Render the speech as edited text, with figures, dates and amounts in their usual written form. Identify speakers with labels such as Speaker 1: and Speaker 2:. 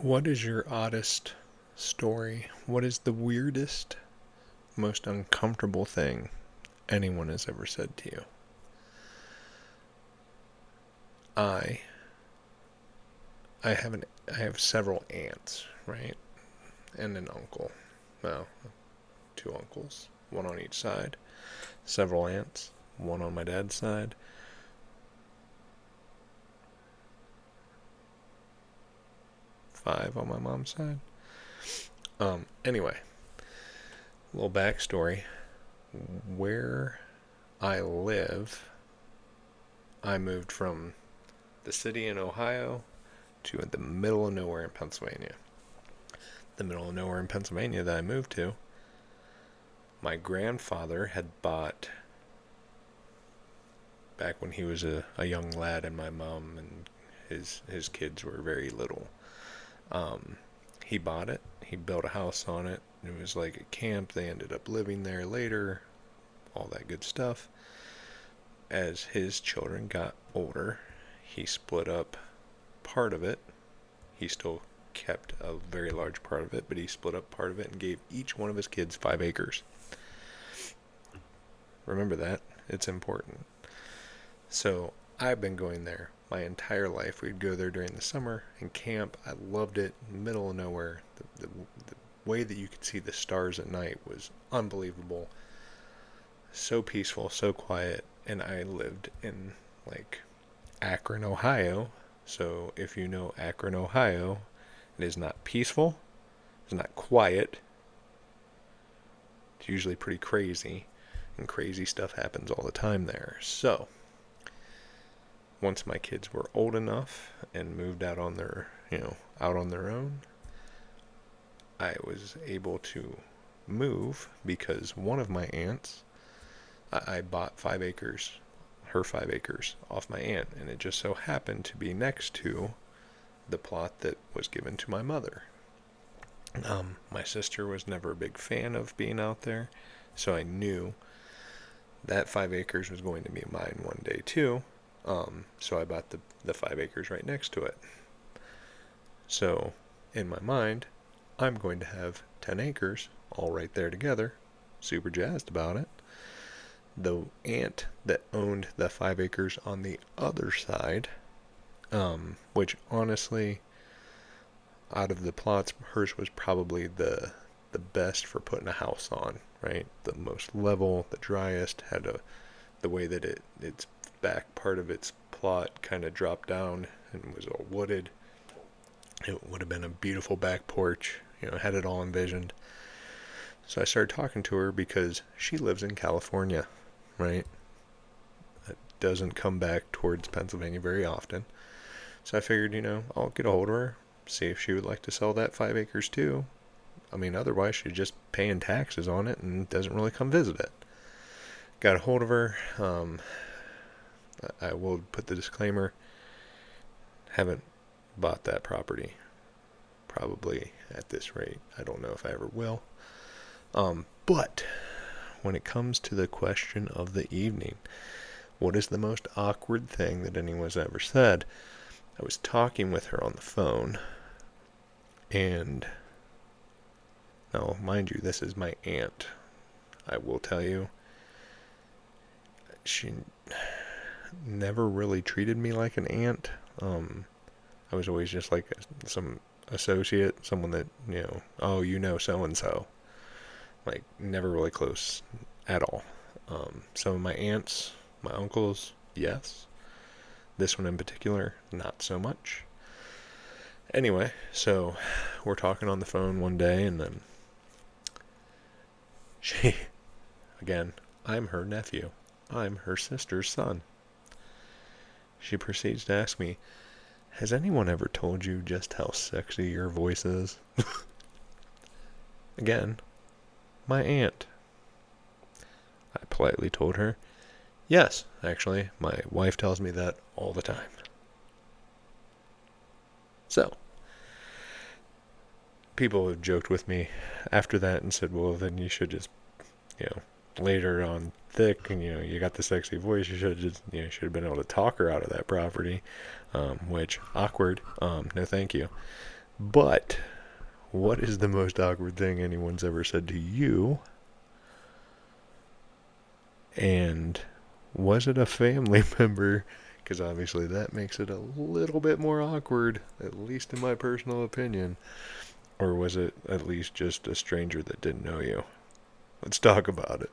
Speaker 1: What is your oddest story? What is the weirdest, most uncomfortable thing anyone has ever said to you? I I have I have several aunts, right? And an uncle. Well, two uncles, one on each side. Several aunts, one on my dad's side. Five on my mom's side. Anyway, little backstory. Where I live, I moved from the city in Ohio to the middle of nowhere in Pennsylvania. The middle of nowhere in Pennsylvania that I moved to, my grandfather had bought back when he was a young lad and my mom and his kids were very little. Um, he bought it. He built a house on it. It was like a camp. They ended up living there later. All that good stuff. As his children got older, he split up part of it. He still kept a very large part of it, but he split up part of it and gave each one of his kids 5 acres. Remember that. It's important. So I've been going there my entire life. We'd go there during the summer and camp. I loved it. Middle of nowhere. The way that you could see the stars at night was unbelievable. So peaceful, so quiet. And I lived in like Akron, Ohio. So if you know Akron, Ohio, it is not peaceful. It's not quiet. It's usually pretty crazy. And crazy stuff happens all the time there. So once my kids were old enough and moved out on their, out on their own, I was able to move because one of my aunts, I bought 5 acres, her 5 acres off my aunt, and it just so happened to be next to the plot that was given to my mother. My sister was never a big fan of being out there, so I knew that 5 acres was going to be mine one day too. So I bought the 5 acres right next to it. So in my mind, I'm going to have 10 acres all right there together. Super jazzed about it. The aunt that owned the 5 acres on the other side, which honestly, out of the plots, hers was probably the best for putting a house on, right? The most level, the driest, had the way that its back part of its plot kind of dropped down and was all wooded. It would have been a beautiful back porch, had it all envisioned. So I started talking to her because she lives in California, right? It doesn't come back towards Pennsylvania very often. So I figured, I'll get a hold of her, see if she would like to sell that 5 acres too. I mean, otherwise she's just paying taxes on it and doesn't really come visit it. Got a hold of her. I will put the disclaimer, haven't bought that property. Probably at this rate. I don't know if I ever will. But when it comes to the question of the evening, what is the most awkward thing that anyone's ever said? I was talking with her on the phone, and now, mind you, this is my aunt. I will tell you, she never really treated me like an aunt. I was always just like some associate, someone that, oh, so and so. Like, never really close at all. Some of my aunts, my uncles, yes. This one in particular, not so much. Anyway, so we're talking on the phone one day, and then she, again, I'm her nephew. I'm her sister's son. She proceeds to ask me, has anyone ever told you just how sexy your voice is? Again, my aunt. I politely told her, yes, actually, my wife tells me that all the time. So, people have joked with me after that and said, well, then you should just, later on thick and, you got the sexy voice, you should have just, should have been able to talk her out of that property, which, awkward, no thank you. But what is the most awkward thing anyone's ever said to you? And was it a family member? Because obviously that makes it a little bit more awkward, at least in my personal opinion. Or was it at least just a stranger that didn't know you? Let's talk about it.